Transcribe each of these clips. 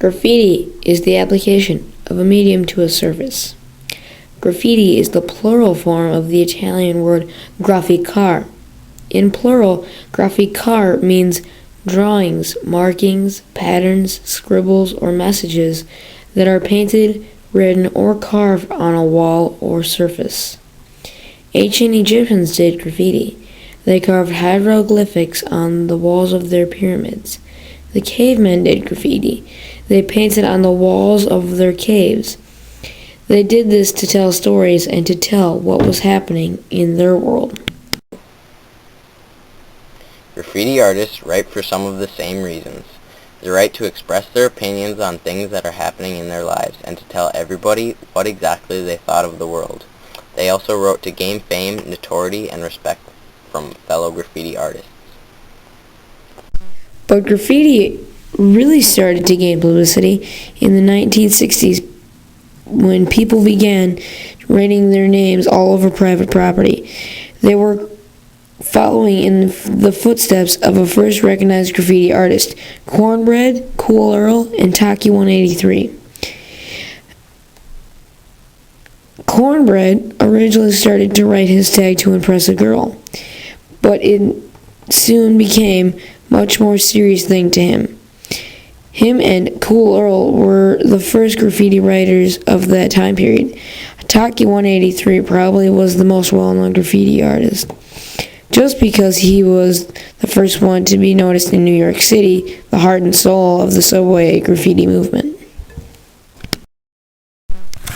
Graffiti is the application of a medium to a surface. Graffiti is the plural form of the Italian word grafficar. In plural, grafficar means drawings, markings, patterns, scribbles, or messages that are painted, written, or carved on a wall or surface. Ancient Egyptians did graffiti. They carved hieroglyphics on the walls of their pyramids. The cavemen did graffiti. They painted on the walls of their caves. They did this to tell stories and to tell what was happening in their world. Graffiti artists write for some of the same reasons. The right to express their opinions on things that are happening in their lives and to tell everybody what exactly they thought of the world. They also wrote to gain fame, notoriety, and respect from fellow graffiti artists. But graffiti really started to gain publicity in the 1960s when people began writing their names all over private property. They were following in the footsteps of a first recognized graffiti artist, Cornbread, Cool Earl, and Taki 183. Cornbread originally started to write his tag to impress a girl, but it soon became a much more serious thing to him. Him and Cool Earl were the first graffiti writers of that time period. Taki 183 probably was the most well-known graffiti artist, just because he was the first one to be noticed in New York City, the heart and soul of the subway graffiti movement.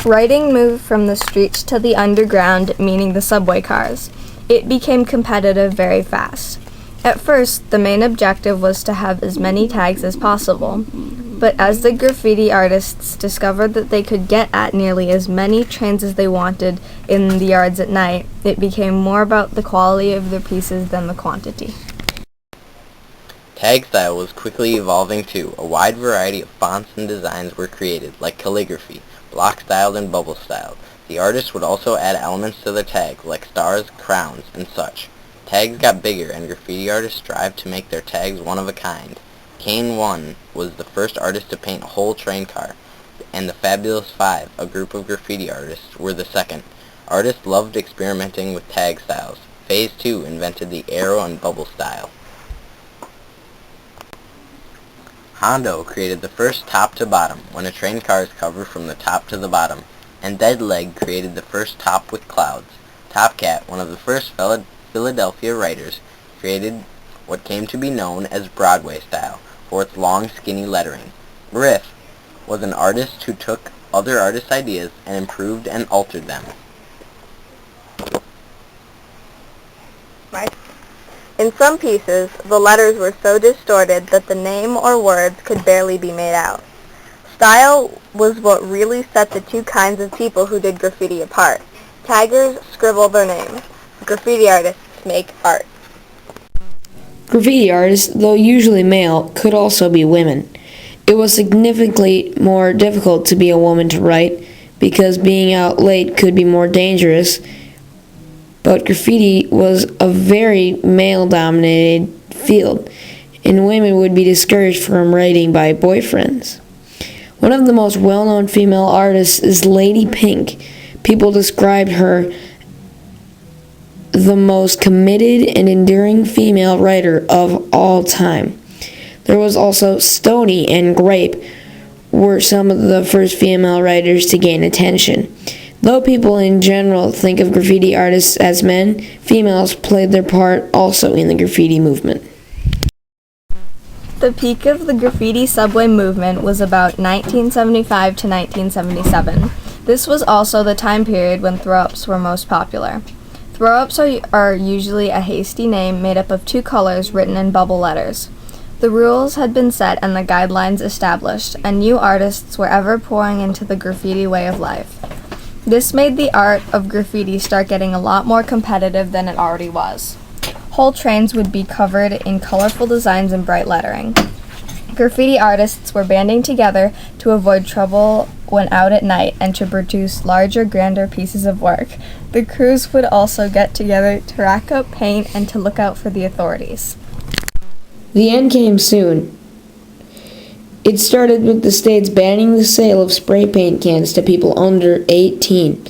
Writing moved from the streets to the underground, meaning the subway cars. It became competitive very fast. At first, the main objective was to have as many tags as possible, but as the graffiti artists discovered that they could get at nearly as many trains as they wanted in the yards at night, it became more about the quality of their pieces than the quantity. Tag style was quickly evolving too. A wide variety of fonts and designs were created, like calligraphy, block-styled and bubble-styled. The artists would also add elements to their tag, like stars, crowns, and such. Tags got bigger, and graffiti artists strived to make their tags one of a kind. Kane 1 was the first artist to paint a whole train car, and the Fabulous 5, a group of graffiti artists, were the second. Artists loved experimenting with tag styles. Phase 2 invented the arrow and bubble style. Hondo created the first top to bottom, when a train car is covered from the top to the bottom, and Dead Leg created the first top with clouds. Top Cat, one of the first Philadelphia writers, created what came to be known as Broadway style for its long, skinny lettering. Riff was an artist who took other artists' ideas and improved and altered them. In some pieces, the letters were so distorted that the name or words could barely be made out. Style was what really set the two kinds of people who did graffiti apart. Taggers scribble their names. Graffiti artists make art. Graffiti artists, though usually male, could also be women. It was significantly more difficult to be a woman to write because being out late could be more dangerous, but graffiti was a very male-dominated field, and women would be discouraged from writing by boyfriends. One of the most well-known female artists is Lady Pink. People described her the most committed and enduring female writer of all time. There was also Stoney and Grape were some of the first female writers to gain attention. Though people in general think of graffiti artists as men, females played their part also in the graffiti movement. The peak of the graffiti subway movement was about 1975 to 1977. This was also the time period when throw-ups were most popular. Throw-ups are usually a hasty name made up of two colors written in bubble letters. The rules had been set and the guidelines established, and new artists were ever pouring into the graffiti way of life. This made the art of graffiti start getting a lot more competitive than it already was. Whole trains would be covered in colorful designs and bright lettering. Graffiti artists were banding together to avoid trouble when out at night and to produce larger, grander pieces of work. The crews would also get together to rack up paint and to look out for the authorities. The end came soon. It started with the states banning the sale of spray paint cans to people under 18.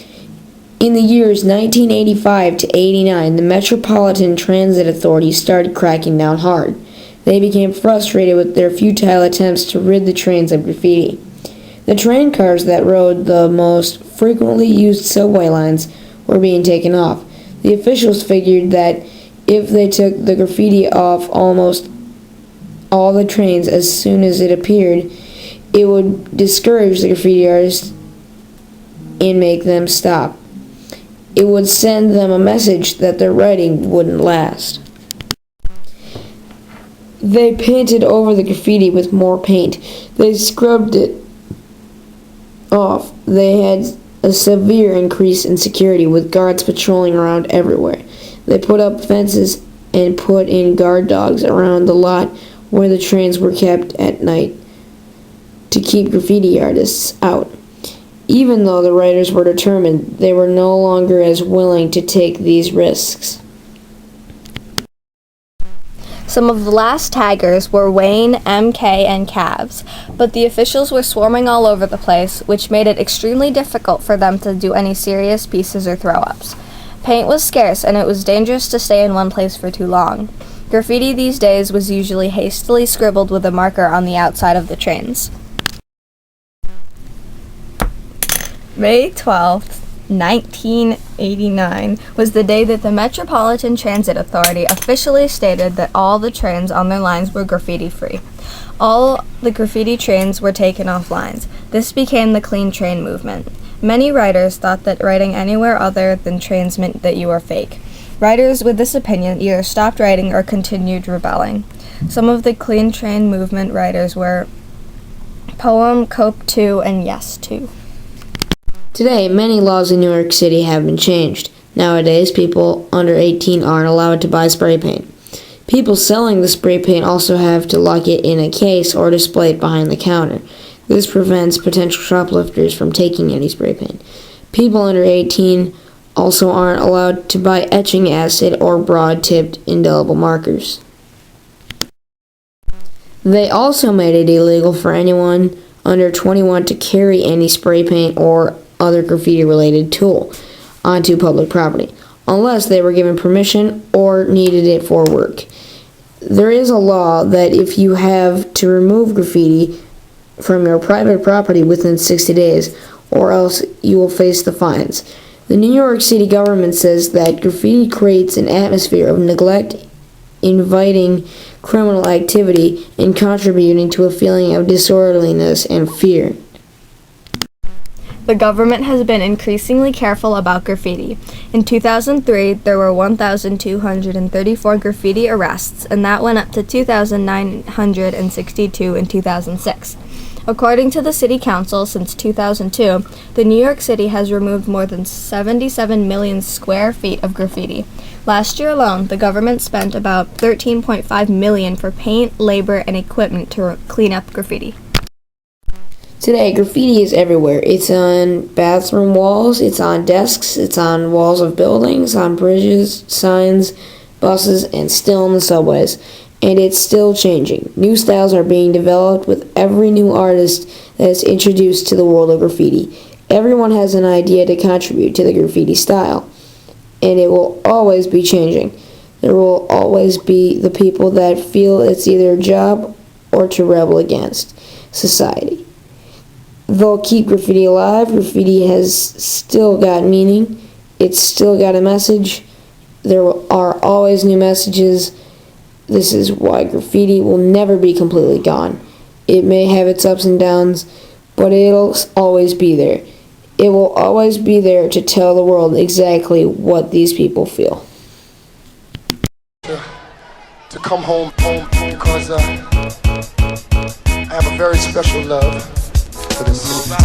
In the years 1985 to 89, the Metropolitan Transit Authority started cracking down hard. They became frustrated with their futile attempts to rid the trains of graffiti. The train cars that rode the most frequently used subway lines were being taken off. The officials figured that if they took the graffiti off almost all the trains as soon as it appeared, it would discourage the graffiti artists and make them stop. It would send them a message that their writing wouldn't last. They painted over the graffiti with more paint. They scrubbed it off. They had a severe increase in security, with guards patrolling around everywhere. They put up fences and put in guard dogs around the lot where the trains were kept at night to keep graffiti artists out. Even though the writers were determined, they were no longer as willing to take these risks. Some of the last taggers were Wayne, MK, and Cavs, but the officials were swarming all over the place, which made it extremely difficult for them to do any serious pieces or throw-ups. Paint was scarce, and it was dangerous to stay in one place for too long. Graffiti these days was usually hastily scribbled with a marker on the outside of the trains. May 12th, 1989 was the day that the Metropolitan Transit Authority officially stated that all the trains on their lines were graffiti-free. All the graffiti trains were taken off lines. This became the Clean Train movement. Many writers thought that writing anywhere other than trains meant that you were fake. Writers with this opinion either stopped writing or continued rebelling. Some of the Clean Train movement writers were Poem, Cope 2, and Yes 2. Today, many laws in New York City have been changed. Nowadays, people under 18 aren't allowed to buy spray paint. People selling the spray paint also have to lock it in a case or display it behind the counter. This prevents potential shoplifters from taking any spray paint. People under 18 also aren't allowed to buy etching acid or broad-tipped indelible markers. They also made it illegal for anyone under 21 to carry any spray paint or other graffiti-related tool onto public property, unless they were given permission or needed it for work. There is a law that if you have to remove graffiti from your private property within 60 days, or else you will face the fines. The New York City government says that graffiti creates an atmosphere of neglect, inviting criminal activity, and contributing to a feeling of disorderliness and fear. The government has been increasingly careful about graffiti. In 2003, there were 1,234 graffiti arrests, and that went up to 2,962 in 2006. According to the City Council, since 2002, the New York City has removed more than 77 million square feet of graffiti. Last year alone, the government spent about $13.5 million for paint, labor, and equipment to clean up graffiti. Today, graffiti is everywhere. It's on bathroom walls, it's on desks, it's on walls of buildings, on bridges, signs, buses, and still in the subways. And it's still changing. New styles are being developed with every new artist that is introduced to the world of graffiti. Everyone has an idea to contribute to the graffiti style, and it will always be changing. There will always be the people that feel it's either a job or to rebel against society. They'll keep graffiti alive. Graffiti has still got meaning. It's still got a message. There are always new messages. This is why graffiti will never be completely gone. It may have its ups and downs, but it'll always be there. It will always be there to tell the world exactly what these people feel. To come home because I have a very special love for this city.